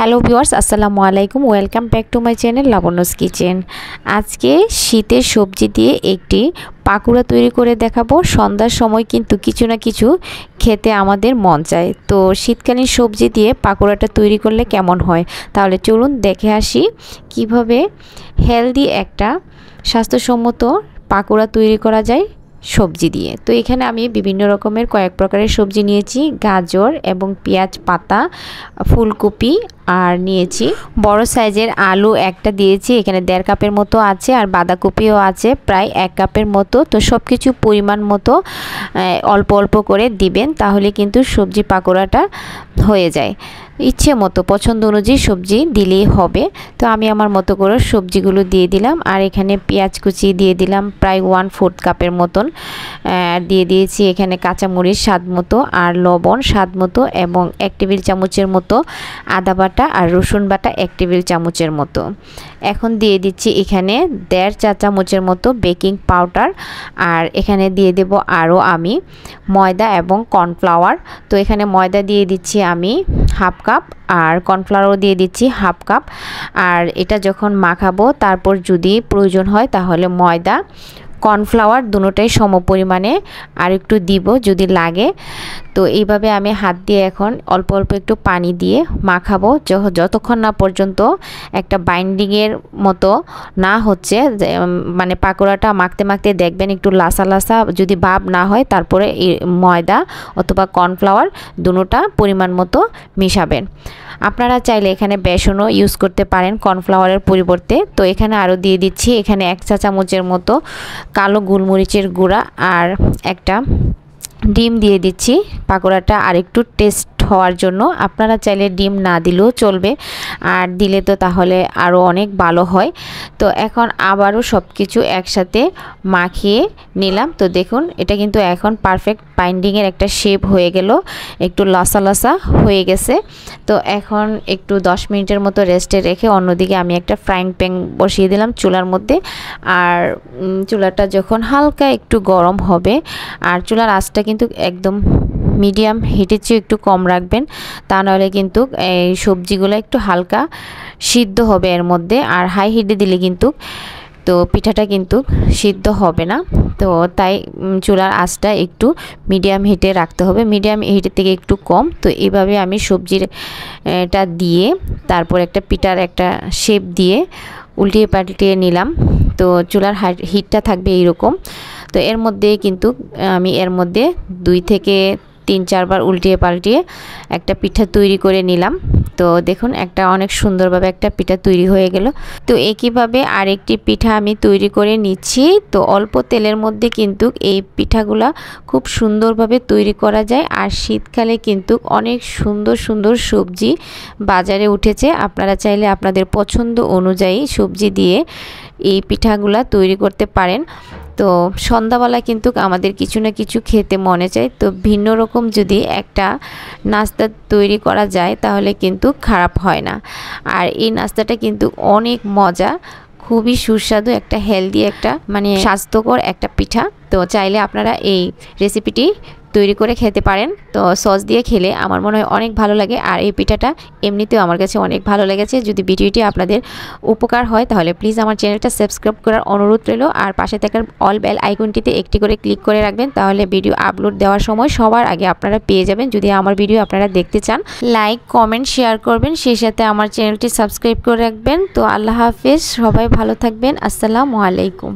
Hello viewers, আসসালামু আলাইকুম। Welcome back to my channel Labanya's kitchen. আজকে শীতের সবজি দিয়ে একটি পাকুড়া তৈরি করে দেখাবো। সন্ধ্যার সময় কিন্তু কিছু না কিছু খেতে আমাদের মন চায়, তো শীতকালীন সবজি দিয়ে পাকুড়াটা তৈরি করলে কেমন হয়, তাহলে চলুন দেখে আসি কিভাবে হেলদি একটা স্বাস্থ্যসম্মত পাকুড়া তৈরি করা যায় সবজি দিয়ে। তো এখানে আমি বিভিন্ন রকমের কয়েক প্রকারের সবজি নিয়েছি, গাজর এবং পেঁয়াজ পাতা, ফুলকপি, আর নিয়েছি বড় সাইজের আলু একটা দিয়েছি, এখানে 1.5 কাপের মতো আছে, আর বাঁধাকপিও আছে প্রায় 1 কাপের মতো। তো সব কিছু পরিমাণ মতো অল্প অল্প করে দিবেন, তাহলে কিন্তু সবজি পাকোড়াটা হয়ে যায়। ইচ্ছে মতো পছন্দ অনুযায়ী সবজি দিলেই হবে। তো আমি আমার মতো করে সবজিগুলো দিয়ে দিলাম, আর এখানে পেঁয়াজ কুচি দিয়ে দিলাম প্রায় 1/4 কাপের মতন, দিয়ে দিয়েছি এখানে কাঁচামরিচ স্বাদ মতো, আর লবণ স্বাদ মতো, এবং 1 টেবিল চামচের মতো আদা বাটা আর রসুন বাটা 1 টেবিল চামচের মতো। এখন দিয়ে দিচ্ছি এখানে 1.5 চা চামচের মতো বেকিং পাউডার, আর এখানে দিয়ে দেব আরও আমি ময়দা এবং কর্নফ্লাওয়ার। তো এখানে ময়দা দিয়ে দিচ্ছি আমি 1/2 কাপ, আর কর্নফ্লাওয়ারও দিয়ে দিচ্ছি 1/2 কাপ। আর এটা যখন মাখাবো তারপর যদি প্রয়োজন হয় তাহলে ময়দা কর্নফ্লাওয়ার দুটোটাই সম পরিমাণে আর একটু দিব যদি লাগে। তো এইভাবে আমি হাত দিয়ে এখন অল্প অল্প একটু পানি দিয়ে মাখাবো যতক্ষণ না পর্যন্ত একটা বাইন্ডিংয়ের মতো না হচ্ছে, মানে পাকোড়াটা মাখতে মাখতে দেখবেন একটু লাসা লাসা যদি ভাব না হয়, তারপরে ময়দা অথবা কর্নফ্লাওয়ার দুটোটা পরিমাণ মতো মিশাবেন। আপনারা চাইলে এখানে বেসনও ইউজ করতে পারেন কর্নফ্লাওয়ারের পরিবর্তে। তো এখানে আরও দিয়ে দিচ্ছি এখানে 1 চা চামচের মতো কালো গোলমরিচের গুঁড়া, আর একটা ডিম দিয়ে দিচ্ছি পাকোড়াটা আর একটু টেস্ট হওয়ার জন্য। আপনারা চাইলে ডিম না দিলেও চলবে, আর দিলে তো তাহলে আরও অনেক ভালো হয়। তো এখন আবারও সব কিছু একসাথে মাখিয়ে নিলাম। তো দেখুন এটা কিন্তু এখন পারফেক্ট বাইন্ডিংয়ের একটা শেপ হয়ে গেল, একটু লসা লসা হয়ে গেছে। তো এখন একটু 10 মিনিটের মতো রেস্টে রেখে অন্যদিকে আমি একটা ফ্রাইং প্যান বসিয়ে দিলাম চুলার মধ্যে। আর চুলাটা যখন হালকা একটু গরম হবে, আর চুলার আঁচটা কিন্তু একদম মিডিয়াম হিটের চেয়ে একটু কম রাখবেন, তা নাহলে কিন্তু এই সবজিগুলো একটু হালকা সিদ্ধ হবে এর মধ্যে। আর হাই হিটে দিলে কিন্তু তো পিঠাটা কিন্তু সিদ্ধ হবে না। তো তাই চুলার আঁচটা একটু মিডিয়াম হিটে রাখতে হবে, মিডিয়াম হিটের থেকে একটু কম। তো এইভাবে আমি সবজিটা দিয়ে তারপর একটা পিঠার একটা শেপ দিয়ে উল্টিয়ে পাল্টিয়ে নিলাম। তো চুলার হিটটা থাকবে এইরকম। তো এর মধ্যে কিন্তু আমি এর মধ্যে 2 থেকে 3-4 বার উল্টিয়ে পাল্টিয়ে একটা পিঠা তৈরি করে নিলাম। তো দেখুন একটা অনেক সুন্দরভাবে একটা পিঠা তৈরি হয়ে গেল। তো একইভাবে আরেকটি পিঠা আমি তৈরি করে নিচ্ছি। তো অল্প তেলের মধ্যে কিন্তু এই পিঠাগুলা খুব সুন্দরভাবে তৈরি করা যায়। আর শীতকালে কিন্তু অনেক সুন্দর সুন্দর সবজি বাজারে উঠেছে, আপনারা চাইলে আপনাদের পছন্দ অনুযায়ী সবজি দিয়ে এই পিঠাগুলা তৈরি করতে পারেন। তো সন্ধ্যাবেলা কিন্তু আমাদের কিছু না কিছু খেতে মনে চায়, তো ভিন্ন রকম যদি একটা নাস্তা তৈরি করা যায় তাহলে কিন্তু খারাপ হয় না। আর এই নাস্তাটা কিন্তু অনেক মজা, খুবই সুস্বাদু, একটা হেলদি, একটা মানে স্বাস্থ্যকর একটা পিঠা। তো চাইলে আপনারা এই রেসিপিটি তৈরি করে খেতে পারেন। তো সস দিয়ে খেলে আমার মনে হয় অনেক ভালো লাগে, আর এই পিঠাটা এমনিতেও আমার কাছে অনেক ভালো লেগেছে। যদি ভিডিওটি আপনাদের উপকার হয় তাহলে প্লিজ আমার চ্যানেলটা সাবস্ক্রাইব করার অনুরোধ রইল, আর পাশে থাকার অল বেল আইকনটিতে একটি করে ক্লিক করে রাখবেন, তাহলে ভিডিও আপলোড দেওয়ার সময় সবার আগে আপনারা পেয়ে যাবেন। যদি আমার ভিডিও আপনারা দেখতে চান, লাইক কমেন্ট শেয়ার করবেন, সেই সাথে আমার চ্যানেলটি সাবস্ক্রাইব করে রাখবেন। তো আল্লাহ হাফেজ, সবাই ভালো থাকবেন। আসসালামু আলাইকুম।